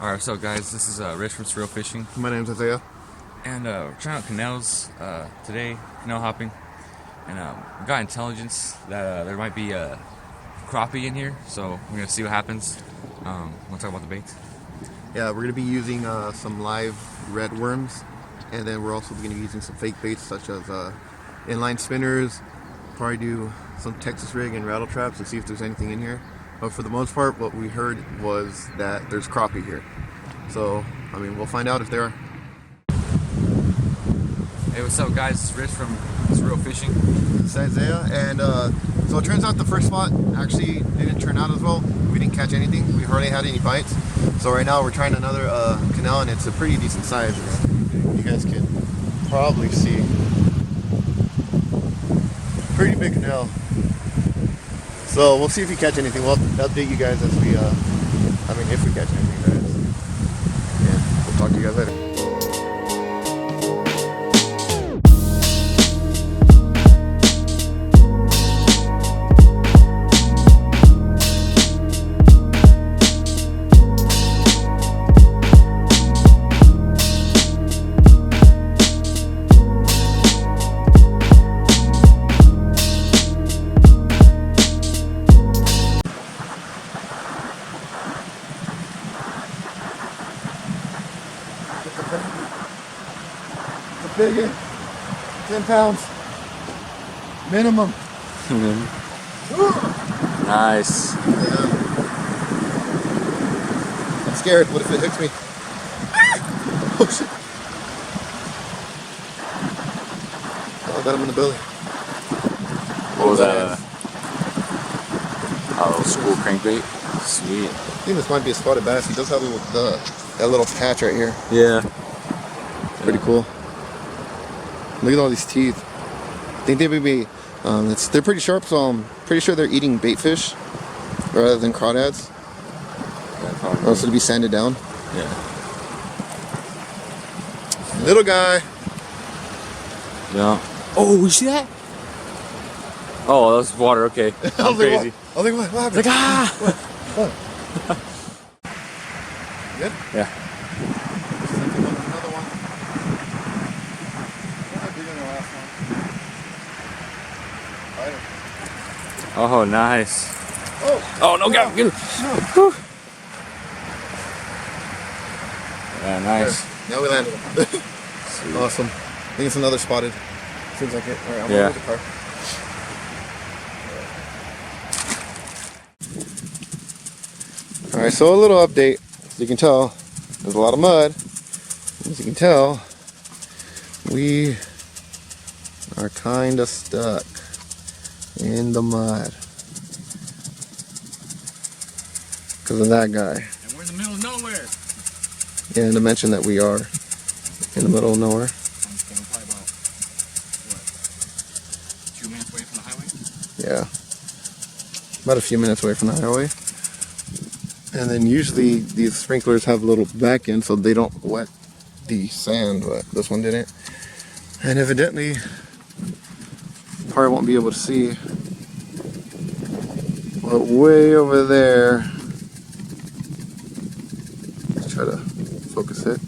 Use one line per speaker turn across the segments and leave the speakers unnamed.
Alright, so guys, this is Rich from Surreal Fishing.
My name's Isaiah.
And we're trying out canals today, canal hopping. And we got intelligence that there might be a crappie in here, so we're going to see what happens. We'll talk about the baits.
Yeah, we're going to be using some live red worms, and then we're also going to be using some fake baits such as inline spinners, probably do some Texas rig and rattle traps to see if there's anything in here. But for the most part, what we heard was that there's crappie here. So, I mean, we'll find out if there are.
Hey, what's up guys? It's Rich from Surreal Fishing.
It's Isaiah, and so it turns out the first spot actually didn't turn out as well. We didn't catch anything. We hardly had any bites. So right now we're trying another canal, and it's a pretty decent size. You guys can probably see. Pretty big canal. So we'll see if we catch anything. We'll update you guys as we, if we catch anything, that is. Yeah, we'll talk to you guys later. It's a big one. 10 pounds. Minimum.
Nice.
Yeah. I'm scared. What if it hooks me? Oh shit. Oh, I got him in the belly.
What was that? Oh, school crankbait. Sweet.
I think this might be a spotted bass. He does have that little patch right here.
Yeah.
Pretty cool. Look at all these teeth. I think they would be, they're pretty sharp, so I'm pretty sure they're eating bait fish rather than crawdads.
Yeah,
or else it'd be sanded down.
Yeah.
Little guy.
Yeah. Oh, you see that? Oh, that's water. Okay. I'm crazy.
I was like, what happened?
Like, ah!
What? Good?
Yeah.
Another one. Bigger than the last one.
Oh, nice.
Oh,
no, get him.
No.
Yeah, nice.
Right, now we landed him. Awesome. I think it's another spotted. Seems like it. Alright, I'm gonna move the car. Alright, so a little update. As you can tell, there's a lot of mud. As you can tell, we are kind of stuck in the mud because of that guy.
And we're in the middle of nowhere.
Yeah, and to mention that we are in the middle of nowhere.
Probably about, what, 2 minutes away from the highway?
Yeah. About a few minutes away from the highway. And then usually these sprinklers have a little back end so they don't wet the sand, but this one didn't. And evidently, probably won't be able to see, but way over there, let's try to focus it.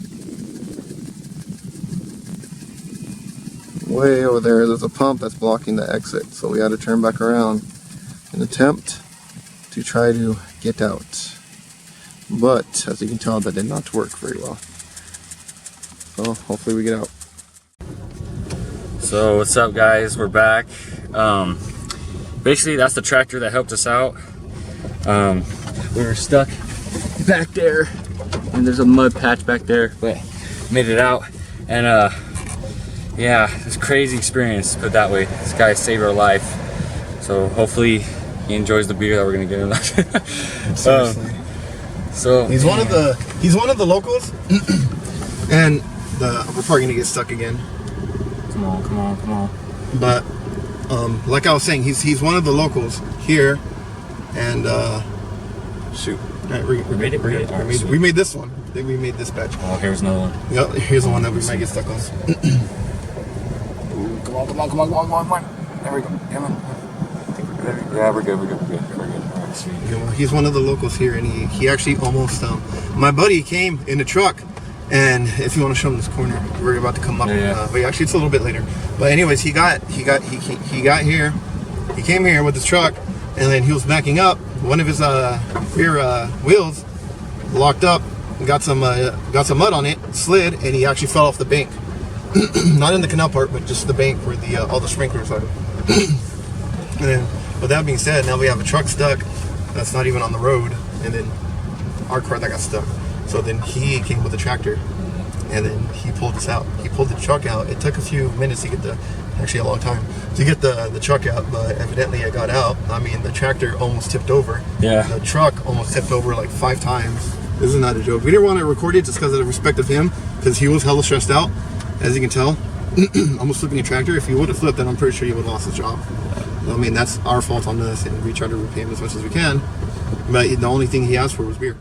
Way over there's a pump that's blocking the exit, so we had to turn back around and attempt to try to get out. But as you can tell, that did not work very well. So hopefully we get out.
So what's up guys, we're back. Basically that's the tractor that helped us out. We were stuck back there and there's a mud patch back there, but made it out. And yeah, it's a crazy experience, put it that way. This guy saved our life. So hopefully he enjoys the beer that we're gonna get him.
Seriously.
So
he's one of the locals, and we're probably gonna get stuck again.
Come on.
But like I was saying, he's one of the locals here, and shoot, we made it. We made this one. I think we made this batch.
Oh, here's another one.
Yep, here's the one that we might get stuck on.
Ooh, come on. There we go. Yeah, man. Yeah, we're good. All right. Sweet.
Yeah, well, he's one of the locals here, and he actually almost my buddy came in the truck, and if you want to show him this corner, we're about to come up. But actually, it's a little bit later. But anyways, he got here. He came here with his truck, and then he was backing up. One of his rear wheels locked up, got some mud on it, slid, and he actually fell off the bank. Not in the canal part, but just the bank where the all the sprinklers are. And then, with that being said, now we have a truck stuck that's not even on the road, and then our car that got stuck. So then he came with a tractor, and then he pulled us out. He pulled the truck out. It took a few minutes to get actually a long time, to get the truck out, but evidently it got out. I mean, the tractor almost tipped over.
Yeah.
The truck almost tipped over like 5 times. This is not a joke. We didn't want to record it just because of the respect of him, because he was hella stressed out, as you can tell. Almost flipping a tractor. If he would have flipped, then I'm pretty sure he would have lost his job. I mean, that's our fault on this, and we try to repay him as much as we can. But the only thing he asked for was beer.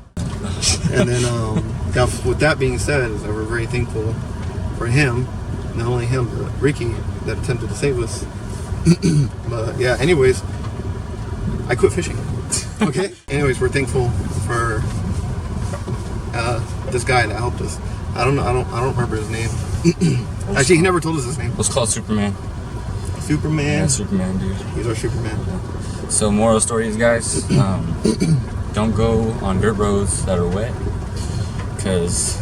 And then, now, with that being said, is that we're very thankful for him, not only him, but Ricky, that attempted to save us. But yeah, anyways, I quit fishing. Okay. Anyways, we're thankful for this guy that helped us. I don't remember his name. Actually, he never told us his name.
Let's call it Superman.
Superman.
Yeah, Superman, dude.
He's our Superman.
So, moral stories, guys. Don't go on dirt roads that are wet, because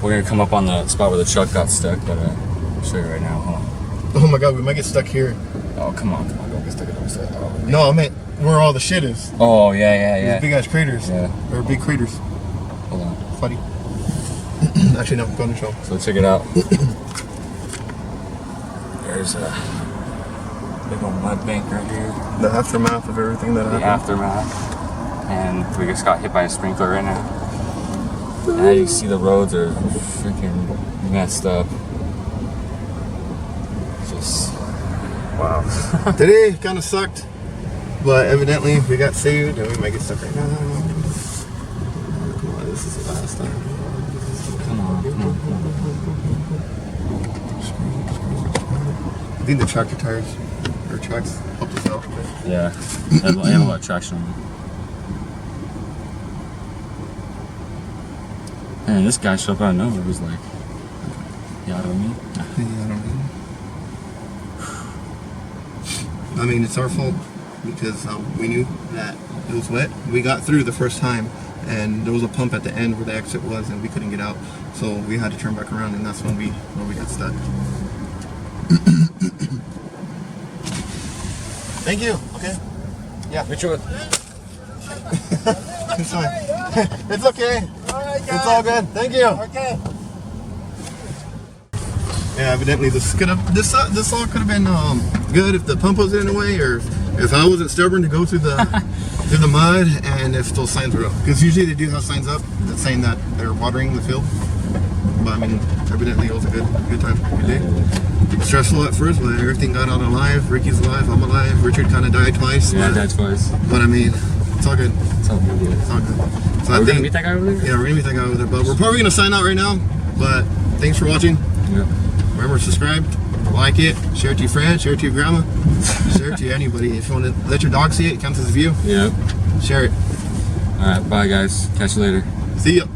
we're gonna come up on the spot where the truck got stuck. But I'll show you right now. Hold on.
Oh my God, we might get stuck here.
Oh, come on, don't get stuck at the side. Oh,
no, I meant where all the shit is.
Oh, yeah.
These big ass craters.
Yeah.
Or big craters.
Hold on.
Funny. Actually, no, go on the show.
So check it out. There's a big old mud bank right here.
The aftermath of everything that happened.
The aftermath. And we just got hit by a sprinkler right now. And as you see, the roads are freaking messed up. Just, wow.
Today kind of sucked, but evidently we got saved, and we might get stuck right now. Come on, this is the last time.
Come on.
I think the tractor tires or tracks helped us out.
Yeah, I have a lot of traction on them. Man, this guy showed up out of nowhere. It was like, you know what I mean?
Yeah, I don't know. I mean, it's our fault because we knew that it was wet. We got through the first time, and there was a pump at the end where the exit was, and we couldn't get out. So we had to turn back around, and that's when we got stuck. Thank you. Okay. Yeah.
Richard.
It's fine. It's okay.
All right, guys.
It's all good. Thank you.
Okay.
Yeah, evidently this all could have been good if the pump wasn't in the way, or if I wasn't stubborn to go through the through the mud, and if those signs were up. Because usually they do have signs up that's saying that they're watering the field. But I mean, evidently it was a good time, good day. Stressful at first, but everything got out alive. Ricky's alive, I'm alive. Richard kind of died twice.
Yeah, I died twice.
But I mean, it's all good.
It's all good,
It's all good. So
Are we gonna meet that guy over there?
Yeah, we're gonna meet that guy over there. But we're probably gonna sign out right now. But thanks for watching.
Yeah.
Remember, subscribe, like it, share it to your friends, share it to your grandma, share it to anybody. If you want to let your dog see it, it counts as a view.
Yeah.
Share it.
All right, bye guys. Catch you later.
See ya.